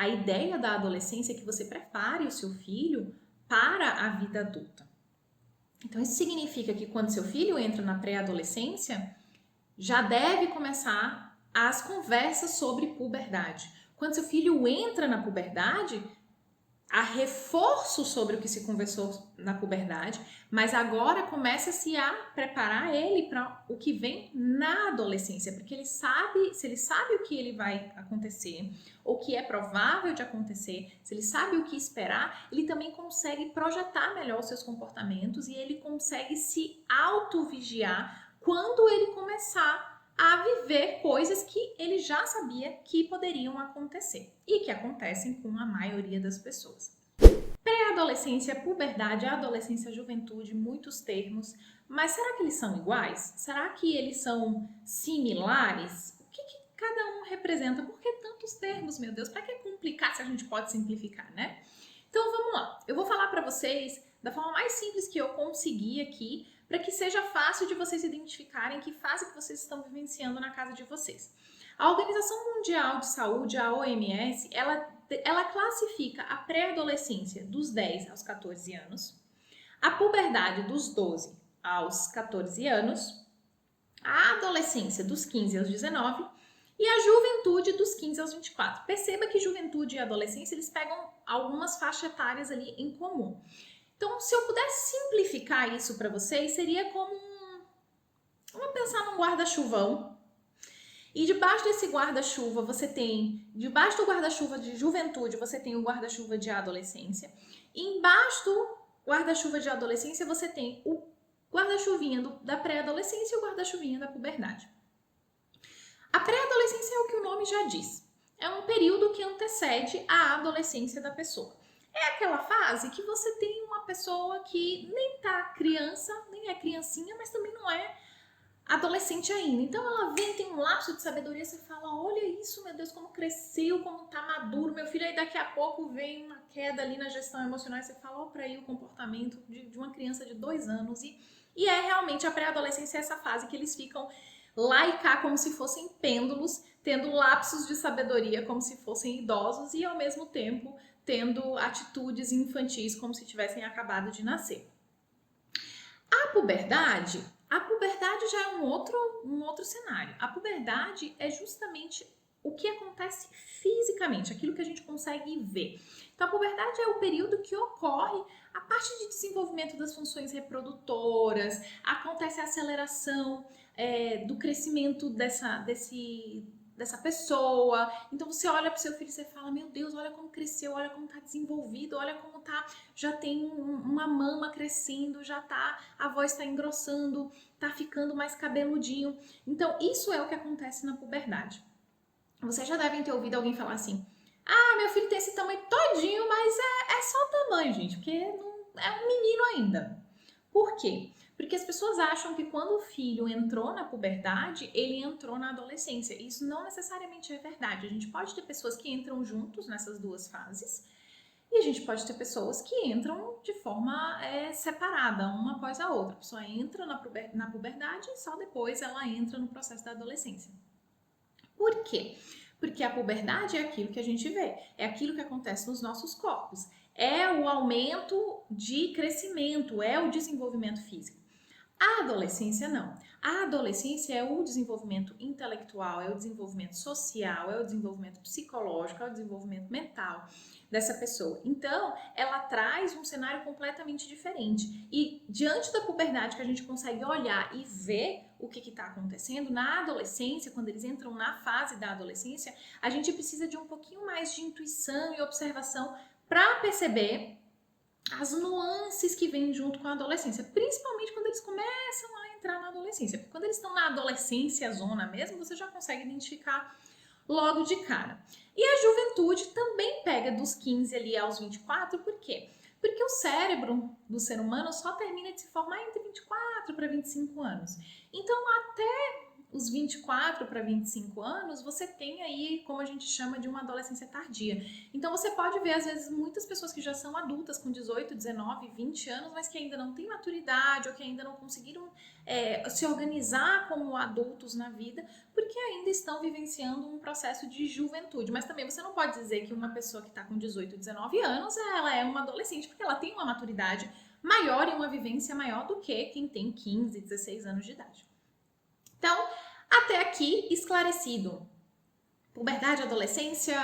A ideia da adolescência é que você prepare o seu filho para a vida adulta. Então, isso significa que quando seu filho entra na pré-adolescência, já deve começar as conversas sobre puberdade. Quando seu filho entra na puberdade, há reforço sobre o que se conversou na puberdade, mas agora começa-se a preparar ele para o que vem na adolescência, porque ele sabe, se ele sabe o que ele vai acontecer, ou o que é provável de acontecer, se ele sabe o que esperar, ele também consegue projetar melhor os seus comportamentos e ele consegue se auto-vigiar quando ele começar a viver coisas que ele já sabia que poderiam acontecer e que acontecem com a maioria das pessoas. Pré-adolescência, puberdade, adolescência, juventude, muitos termos, mas será que eles são iguais? Será que eles são similares? O que cada um representa? Por que tantos termos, meu Deus? Para que complicar se a gente pode simplificar, né? Então vamos lá, eu vou falar para vocês da forma mais simples que eu consegui aqui, para que seja fácil de vocês identificarem que fase que vocês estão vivenciando na casa de vocês. A Organização Mundial de Saúde, a OMS, ela classifica a pré-adolescência dos 10 aos 14 anos, a puberdade dos 12 aos 14 anos, a adolescência dos 15 aos 19 e a juventude dos 15 aos 24. Perceba que juventude e adolescência, eles pegam algumas faixas etárias ali em comum. Então, se eu pudesse simplificar isso para vocês, seria como vamos pensar num guarda-chuvão. E debaixo desse guarda-chuva você tem, debaixo do guarda-chuva de juventude, você tem o guarda-chuva de adolescência. E embaixo do guarda-chuva de adolescência você tem o guarda-chuvinha da pré-adolescência e o guarda-chuvinha da puberdade. A pré-adolescência é o que o nome já diz. É um período que antecede a adolescência da pessoa. É aquela fase que você tem uma pessoa que nem tá criança, nem é criancinha, mas também não é adolescente ainda. Então ela vem, tem um lapso de sabedoria, você fala, olha isso, meu Deus, como cresceu, como tá maduro, meu filho, aí daqui a pouco vem uma queda ali na gestão emocional, e você fala, ó, pra aí o comportamento de uma criança de 2 anos, e é realmente a pré-adolescência, essa fase que eles ficam lá e cá como se fossem pêndulos, tendo lapsos de sabedoria como se fossem idosos e ao mesmo tempo tendo atitudes infantis como se tivessem acabado de nascer. A puberdade já é um outro cenário. A puberdade é justamente o que acontece fisicamente, aquilo que a gente consegue ver. Então, a puberdade é o período que ocorre a parte de desenvolvimento das funções reprodutoras, acontece a aceleração do crescimento dessa pessoa. Então você olha para o seu filho e você fala, meu Deus, olha como cresceu, olha como está desenvolvido, olha como tá, já tem uma mama crescendo, a voz está engrossando, está ficando mais cabeludinho. Então isso é o que acontece na puberdade. Vocês já devem ter ouvido alguém falar assim, ah, meu filho tem esse tamanho todinho, mas é só o tamanho, gente, porque não é um menino ainda. Por quê? Porque as pessoas acham que quando o filho entrou na puberdade, ele entrou na adolescência. Isso não necessariamente é verdade. A gente pode ter pessoas que entram juntos nessas duas fases e a gente pode ter pessoas que entram de forma separada, uma após a outra. A pessoa entra na puberdade e só depois ela entra no processo da adolescência. Por quê? Porque a puberdade é aquilo que a gente vê, é aquilo que acontece nos nossos corpos. É o aumento de crescimento, é o desenvolvimento físico. A adolescência não. A adolescência é o desenvolvimento intelectual, é o desenvolvimento social, é o desenvolvimento psicológico, é o desenvolvimento mental dessa pessoa. Então, ela traz um cenário completamente diferente. E diante da puberdade que a gente consegue olhar e ver o que está acontecendo, na adolescência, quando eles entram na fase da adolescência, a gente precisa de um pouquinho mais de intuição e observação para perceber as nuances que vêm junto com a adolescência, principalmente quando eles começam a entrar na adolescência. Porque quando eles estão na adolescência zona mesmo, você já consegue identificar logo de cara. E a juventude também pega dos 15 ali aos 24, por quê? Porque o cérebro do ser humano só termina de se formar entre 24 para 25 anos. Então, até os 24 para 25 anos, você tem aí, como a gente chama, de uma adolescência tardia. Então você pode ver, às vezes, muitas pessoas que já são adultas com 18, 19, 20 anos, mas que ainda não têm maturidade ou que ainda não conseguiram se organizar como adultos na vida, porque ainda estão vivenciando um processo de juventude. Mas também você não pode dizer que uma pessoa que está com 18, 19 anos, ela é uma adolescente, porque ela tem uma maturidade maior e uma vivência maior do que quem tem 15, 16 anos de idade. Então, até aqui esclarecido. Puberdade, adolescência,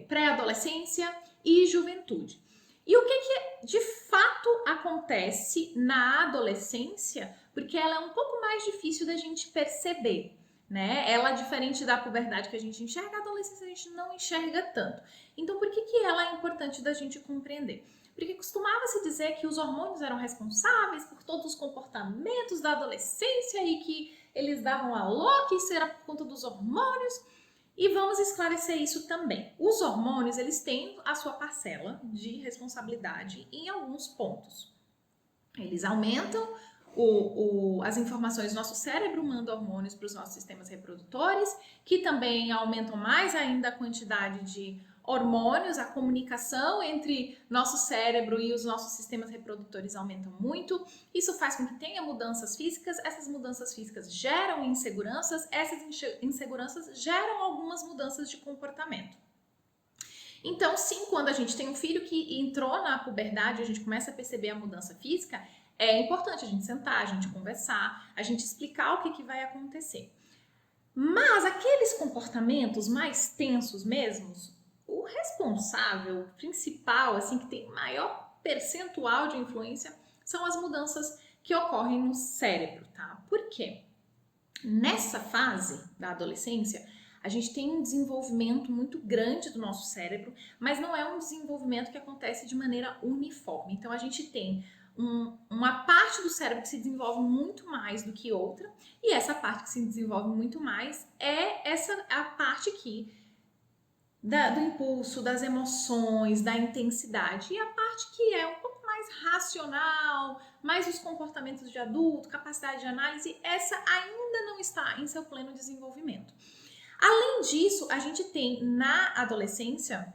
pré-adolescência e juventude. E o que de fato acontece na adolescência, porque ela é um pouco mais difícil da gente perceber, né? Ela, diferente da puberdade que a gente enxerga, a adolescência a gente não enxerga tanto. Então, por que ela é importante da gente compreender? Porque costumava-se dizer que os hormônios eram responsáveis por todos os comportamentos da adolescência e que eles davam a louca, isso era por conta dos hormônios. E vamos esclarecer isso também. Os hormônios, eles têm a sua parcela de responsabilidade em alguns pontos. Eles aumentam as informações, nosso cérebro manda hormônios para os nossos sistemas reprodutores, que também aumentam mais ainda a quantidade de hormônios, a comunicação entre nosso cérebro e os nossos sistemas reprodutores aumentam muito. Isso faz com que tenha mudanças físicas, essas mudanças físicas geram inseguranças, essas inseguranças geram algumas mudanças de comportamento. Então, sim, quando a gente tem um filho que entrou na puberdade, a gente começa a perceber a mudança física, é importante a gente sentar, a gente conversar, a gente explicar o que vai acontecer. Mas aqueles comportamentos mais tensos mesmos, o responsável principal, assim, que tem maior percentual de influência, são as mudanças que ocorrem no cérebro, tá? Por quê? Nessa fase da adolescência, a gente tem um desenvolvimento muito grande do nosso cérebro, mas não é um desenvolvimento que acontece de maneira uniforme. Então, a gente tem uma parte do cérebro que se desenvolve muito mais do que outra, e essa parte que se desenvolve muito mais é a parte aqui do impulso, das emoções, da intensidade, e a parte que é um pouco mais racional, mais os comportamentos de adulto, capacidade de análise, essa ainda não está em seu pleno desenvolvimento. Além disso, a gente tem na adolescência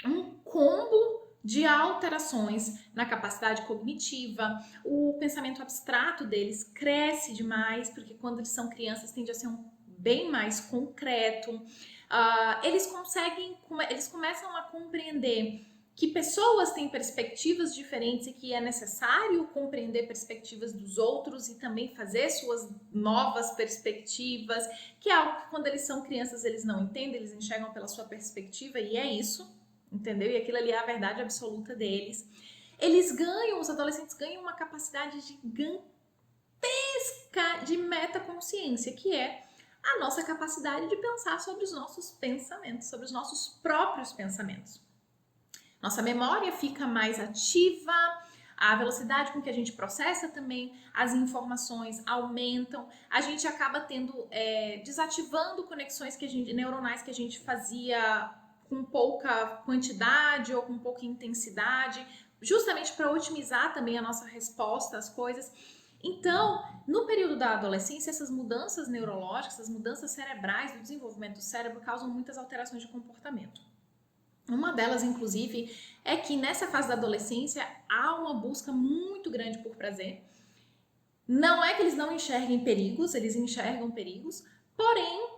um combo de alterações na capacidade cognitiva, o pensamento abstrato deles cresce demais, porque quando eles são crianças tende a ser bem mais concreto. Eles começam a compreender que pessoas têm perspectivas diferentes e que é necessário compreender perspectivas dos outros e também fazer suas novas perspectivas, que é algo que quando eles são crianças eles não entendem, eles enxergam pela sua perspectiva e é isso. Entendeu? E aquilo ali é a verdade absoluta deles. Os adolescentes ganham uma capacidade gigantesca de metaconsciência, que é a nossa capacidade de pensar sobre os nossos pensamentos, sobre os nossos próprios pensamentos. Nossa memória fica mais ativa, a velocidade com que a gente processa também as informações aumentam, a gente acaba desativando conexões neuronais que a gente fazia com pouca quantidade ou com pouca intensidade, justamente para otimizar também a nossa resposta às coisas. Então, no período da adolescência, essas mudanças neurológicas, essas mudanças cerebrais do desenvolvimento do cérebro causam muitas alterações de comportamento. Uma delas, inclusive, é que nessa fase da adolescência há uma busca muito grande por prazer. Não é que eles não enxerguem perigos, eles enxergam perigos, porém,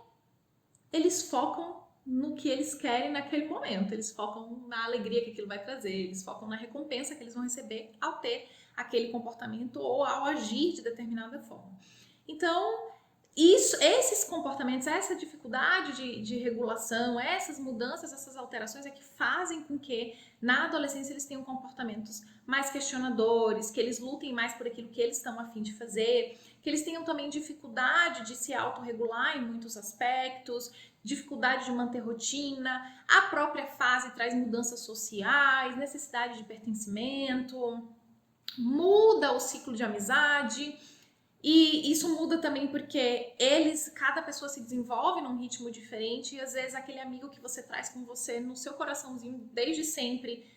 eles focam no que eles querem naquele momento, eles focam na alegria que aquilo vai trazer, eles focam na recompensa que eles vão receber ao ter aquele comportamento ou ao agir de determinada forma. Então, esses comportamentos, essa dificuldade de regulação, essas mudanças, essas alterações é que fazem com que na adolescência eles tenham comportamentos mais questionadores, que eles lutem mais por aquilo que eles estão a fim de fazer, que eles tenham também dificuldade de se autorregular em muitos aspectos, dificuldade de manter rotina, a própria fase traz mudanças sociais, necessidade de pertencimento, muda o ciclo de amizade. E isso muda também porque cada pessoa se desenvolve num ritmo diferente e às vezes aquele amigo que você traz com você no seu coraçãozinho desde sempre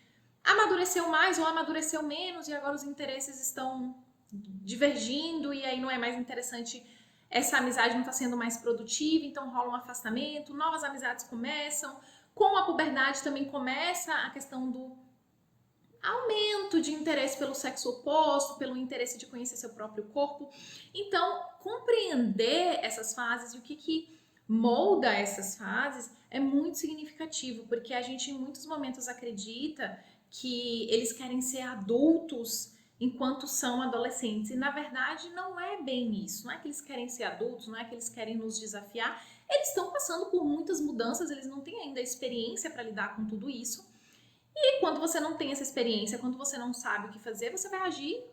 amadureceu mais ou amadureceu menos e agora os interesses estão divergindo e aí não é mais interessante essa amizade não está sendo mais produtiva, então rola um afastamento, novas amizades começam. Com a puberdade também começa a questão do aumento de interesse pelo sexo oposto, pelo interesse de conhecer seu próprio corpo. Então, compreender essas fases e o que molda essas fases é muito significativo, porque a gente em muitos momentos acredita que eles querem ser adultos enquanto são adolescentes. E na verdade não é bem isso. Não é que eles querem ser adultos, não é que eles querem nos desafiar. Eles estão passando por muitas mudanças, eles não têm ainda experiência para lidar com tudo isso. E quando você não tem essa experiência, quando você não sabe o que fazer, você vai agir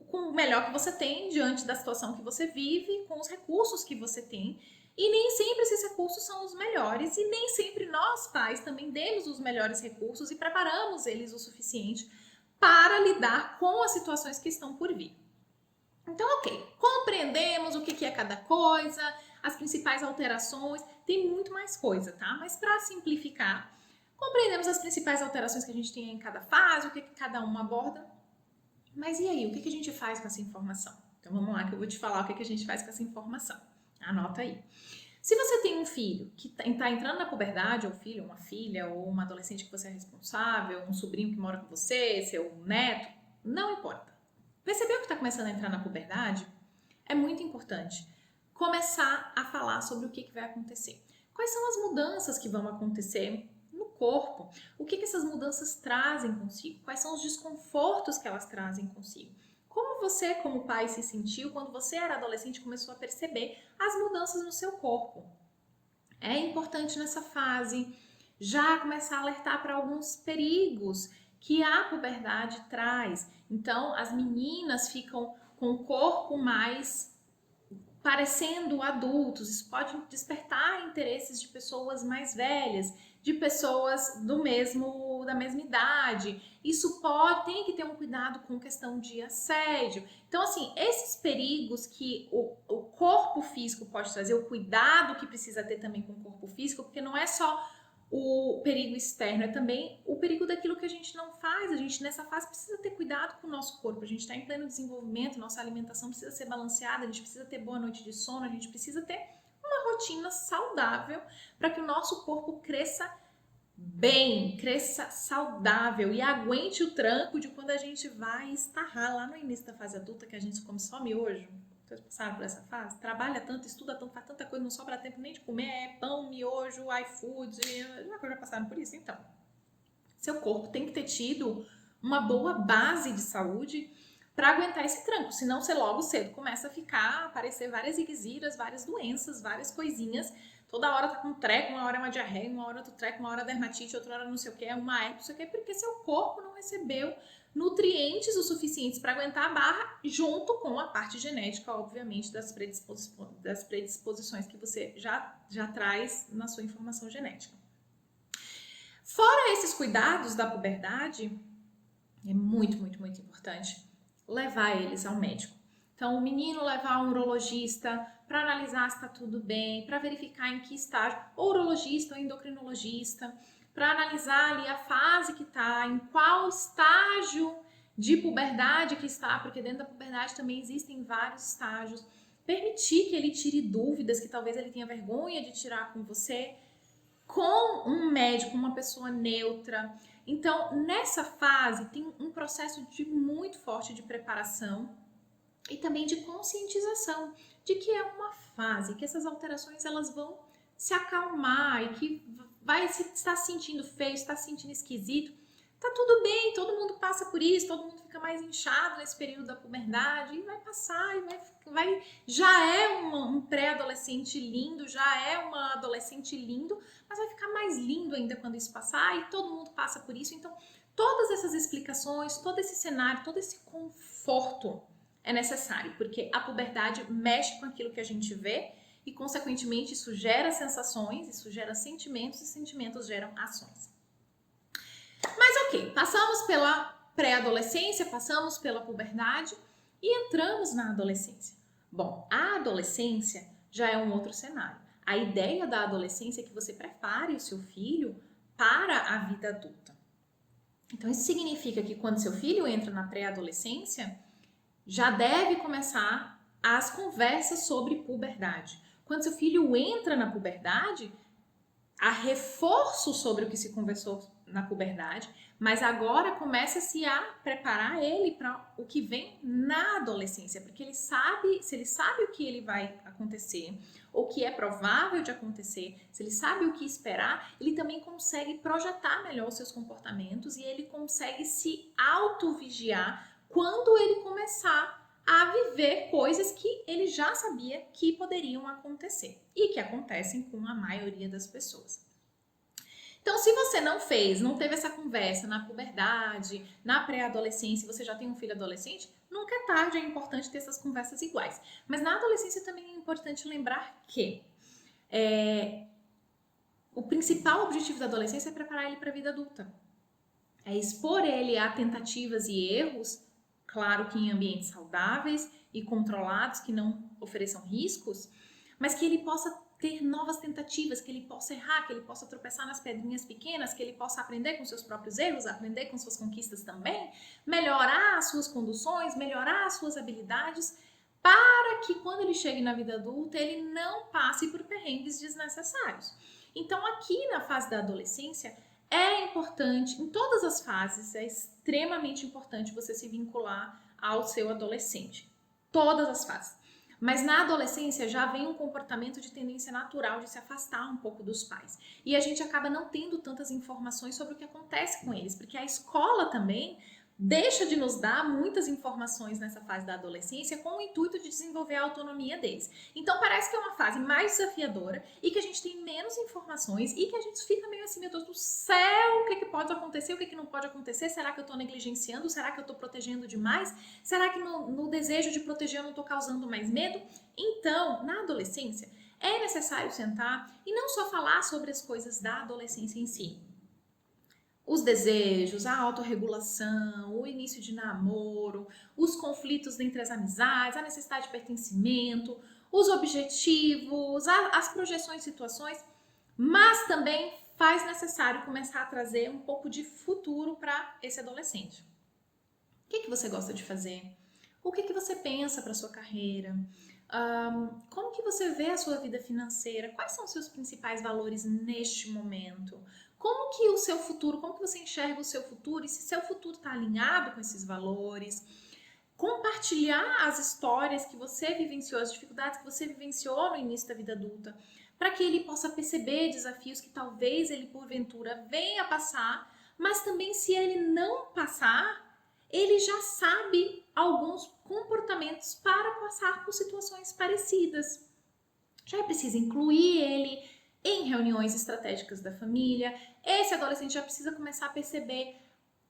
com o melhor que você tem diante da situação que você vive, com os recursos que você tem. E nem sempre esses recursos são os melhores, e nem sempre nós, pais, também demos os melhores recursos e preparamos eles o suficiente para lidar com as situações que estão por vir. Então, ok, compreendemos o que é cada coisa, as principais alterações, tem muito mais coisa, tá? Mas para simplificar, compreendemos as principais alterações que a gente tem em cada fase, o que cada uma aborda. Mas e aí, o que a gente faz com essa informação? Então vamos lá que eu vou te falar o que a gente faz com essa informação. Anota aí. Se você tem um filho que está entrando na puberdade, ou filho, uma filha, ou uma adolescente que você é responsável, um sobrinho que mora com você, seu neto, não importa. Percebeu que está começando a entrar na puberdade? É muito importante começar a falar sobre o que vai acontecer. Quais são as mudanças que vão acontecer no corpo? O que essas mudanças trazem consigo? Quais são os desconfortos que elas trazem consigo? Como você, como pai, se sentiu quando você era adolescente e começou a perceber as mudanças no seu corpo? É importante nessa fase já começar a alertar para alguns perigos que a puberdade traz. Então, as meninas ficam com o corpo mais parecendo adultos. Isso pode despertar interesses de pessoas mais velhas, de pessoas da mesma idade. Isso tem que ter um cuidado com questão de assédio. Então, assim, esses perigos que o corpo físico pode trazer, o cuidado que precisa ter também com o corpo físico, porque não é só o perigo externo, é também o perigo daquilo que a gente não faz. A gente nessa fase precisa ter cuidado com o nosso corpo, a gente está em pleno desenvolvimento, nossa alimentação precisa ser balanceada, a gente precisa ter boa noite de sono, a gente precisa ter uma rotina saudável para que o nosso corpo cresça bem, cresça saudável e aguente o tranco de quando a gente vai estarrar lá no início da fase adulta, que a gente come só miojo. Vocês passaram por essa fase? Trabalha tanto, estuda tanto, faz tanta coisa, não sobra tempo nem de comer pão, miojo, iFood, já passaram por isso, então. Seu corpo tem que ter tido uma boa base de saúde para aguentar esse tranco, senão você logo cedo começa a aparecer várias icziras, várias doenças, várias coisinhas. Toda hora tá com um treco, uma hora é uma diarreia, uma hora outro treco, uma hora é dermatite, outra hora não sei o que, uma herpes, não sei o que, porque seu corpo não recebeu nutrientes o suficientes para aguentar a barra, junto com a parte genética, obviamente, das predisposições que você já traz na sua informação genética. Fora esses cuidados da puberdade, é muito, muito, muito importante levar eles ao médico. Então, o menino levar um urologista para analisar se está tudo bem, para verificar em que estágio, ou urologista ou endocrinologista, para analisar ali a fase que está, em qual estágio de puberdade que está, porque dentro da puberdade também existem vários estágios. Permitir que ele tire dúvidas que talvez ele tenha vergonha de tirar com você, com um médico, uma pessoa neutra. Então, nessa fase, tem um processo muito forte de preparação e também de conscientização de que é uma fase, que essas alterações elas vão se acalmar e que vai estar se sentindo feio, está se sentindo esquisito. Tá tudo bem, todo mundo passa por isso, todo mundo fica mais inchado nesse período da puberdade e vai passar, já é um pré-adolescente lindo, já é uma adolescente lindo, mas vai ficar mais lindo ainda quando isso passar e todo mundo passa por isso. Então, todas essas explicações, todo esse cenário, todo esse conforto é necessário, porque a puberdade mexe com aquilo que a gente vê e, consequentemente, isso gera sensações, isso gera sentimentos e sentimentos geram ações. Mas ok, passamos pela pré-adolescência, passamos pela puberdade e entramos na adolescência. Bom, a adolescência já é um outro cenário. A ideia da adolescência é que você prepare o seu filho para a vida adulta. Então, isso significa que quando seu filho entra na pré-adolescência, já deve começar as conversas sobre puberdade. Quando seu filho entra na puberdade, há reforço sobre o que se conversou na puberdade, mas agora começa-se a preparar ele para o que vem na adolescência, porque ele sabe, se ele sabe o que ele vai acontecer, ou que é provável de acontecer, se ele sabe o que esperar, ele também consegue projetar melhor os seus comportamentos e ele consegue se auto-vigiar quando ele começar a viver coisas que ele já sabia que poderiam acontecer e que acontecem com a maioria das pessoas. Então, se você não teve essa conversa na puberdade, na pré-adolescência, você já tem um filho adolescente, nunca é tarde, é importante ter essas conversas iguais. Mas na adolescência também é importante lembrar que o principal objetivo da adolescência é preparar ele para a vida adulta. É expor ele a tentativas e erros, claro que em ambientes saudáveis e controlados, que não ofereçam riscos, mas que ele possa ter novas tentativas, que ele possa errar, que ele possa tropeçar nas pedrinhas pequenas, que ele possa aprender com seus próprios erros, aprender com suas conquistas também, melhorar as suas conduções, melhorar as suas habilidades, para que quando ele chegue na vida adulta, ele não passe por perrengues desnecessários. Então, aqui na fase da adolescência, é importante, em todas as fases, é extremamente importante você se vincular ao seu adolescente. Todas as fases. Mas na adolescência já vem um comportamento de tendência natural de se afastar um pouco dos pais. E a gente acaba não tendo tantas informações sobre o que acontece com eles, porque a escola também deixa de nos dar muitas informações nessa fase da adolescência com o intuito de desenvolver a autonomia deles. Então parece que é uma fase mais desafiadora e que a gente tem menos informações e que a gente fica meio assim, meu Deus do céu, o que pode acontecer, o que não pode acontecer? Será que eu estou negligenciando? Será que eu estou protegendo demais? Será que no desejo de proteger eu não estou causando mais medo? Então, na adolescência, é necessário sentar e não só falar sobre as coisas da adolescência em si, os desejos, a autorregulação, o início de namoro, os conflitos entre as amizades, a necessidade de pertencimento, os objetivos, as projeções de situações, mas também faz necessário começar a trazer um pouco de futuro para esse adolescente. O que você gosta de fazer? O que você pensa para sua carreira? Como que você vê a sua vida financeira? Quais são os seus principais valores neste momento? Como que o seu futuro, como que você enxerga o seu futuro e se seu futuro está alinhado com esses valores? Compartilhar as histórias que você vivenciou, as dificuldades que você vivenciou no início da vida adulta, para que ele possa perceber desafios que talvez ele porventura venha passar, mas também se ele não passar, ele já sabe alguns comportamentos para passar por situações parecidas. Já é preciso incluir ele em reuniões estratégicas da família. Esse adolescente já precisa começar a perceber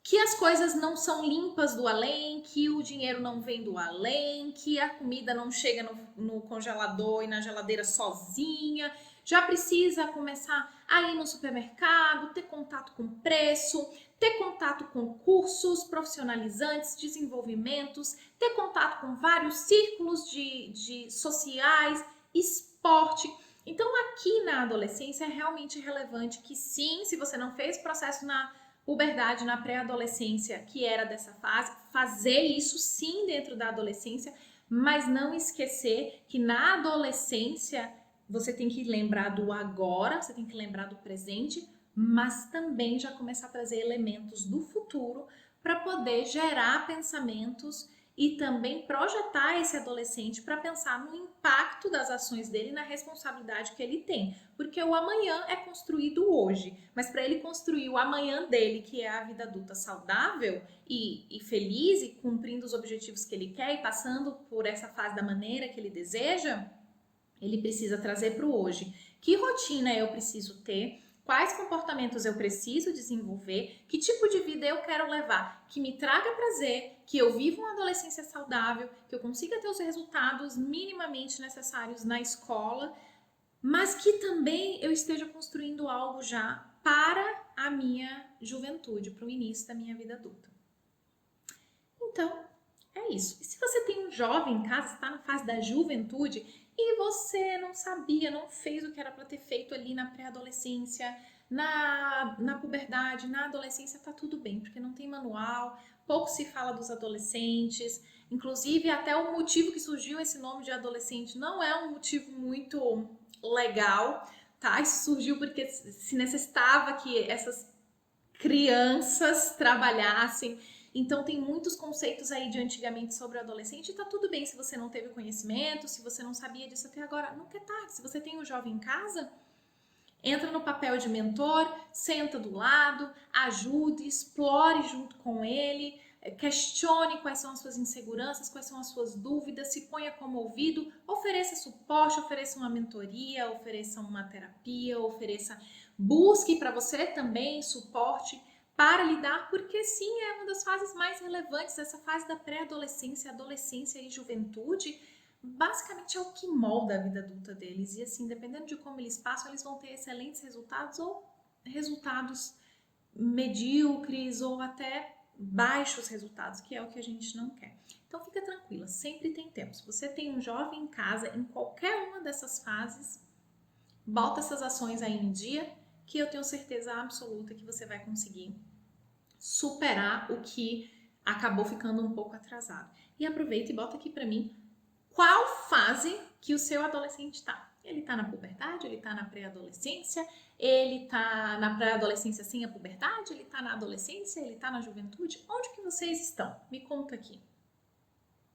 que as coisas não são limpas do além, que o dinheiro não vem do além, que a comida não chega no congelador e na geladeira sozinha. Já precisa começar a ir no supermercado, ter contato com preço, ter contato com cursos profissionalizantes, desenvolvimentos, ter contato com vários círculos de sociais, esporte. Então, aqui na adolescência é realmente relevante que sim, se você não fez o processo na puberdade, na pré-adolescência, que era dessa fase, fazer isso sim dentro da adolescência, mas não esquecer que na adolescência você tem que lembrar do agora, você tem que lembrar do presente, mas também já começar a trazer elementos do futuro para poder gerar pensamentos e também projetar esse adolescente para pensar no impacto das ações dele e na responsabilidade que ele tem. Porque o amanhã é construído hoje, mas para ele construir o amanhã dele, que é a vida adulta saudável e feliz e cumprindo os objetivos que ele quer e passando por essa fase da maneira que ele deseja, ele precisa trazer para o hoje. Que rotina eu preciso ter? Quais comportamentos eu preciso desenvolver? Que tipo de vida eu quero levar? Que me traga prazer, que eu viva uma adolescência saudável, que eu consiga ter os resultados minimamente necessários na escola, mas que também eu esteja construindo algo já para a minha juventude, para o início da minha vida adulta. Então, é isso. E se você tem um jovem em casa, está na fase da juventude e você não sabia, não fez o que era para ter feito ali na pré-adolescência, Na puberdade, na adolescência, tá tudo bem, porque não tem manual, pouco se fala dos adolescentes, inclusive até o motivo que surgiu esse nome de adolescente não é um motivo muito legal, tá? Isso surgiu porque se necessitava que essas crianças trabalhassem. Então tem muitos conceitos aí de antigamente sobre o adolescente e tá tudo bem se você não teve conhecimento, se você não sabia disso até agora, nunca é tarde. Se você tem um jovem em casa, entra no papel de mentor, senta do lado, ajude, explore junto com ele, questione quais são as suas inseguranças, quais são as suas dúvidas, se ponha como ouvido, ofereça suporte, ofereça uma mentoria, ofereça uma terapia, busque para você também suporte para lidar, porque sim, é uma das fases mais relevantes, essa fase da pré-adolescência, adolescência e juventude, basicamente é o que molda a vida adulta deles. E assim, dependendo de como eles passam, eles vão ter excelentes resultados ou resultados medíocres ou até baixos resultados, que é o que a gente não quer. Então fica tranquila, sempre tem tempo. Se você tem um jovem em casa, em qualquer uma dessas fases, bota essas ações aí em dia, que eu tenho certeza absoluta que você vai conseguir superar o que acabou ficando um pouco atrasado. E aproveita e bota aqui para mim qual fase que o seu adolescente está. Ele está na puberdade, ele está na pré-adolescência, ele está na pré-adolescência sem a puberdade, ele está na adolescência, ele está na juventude? Onde que vocês estão? Me conta aqui.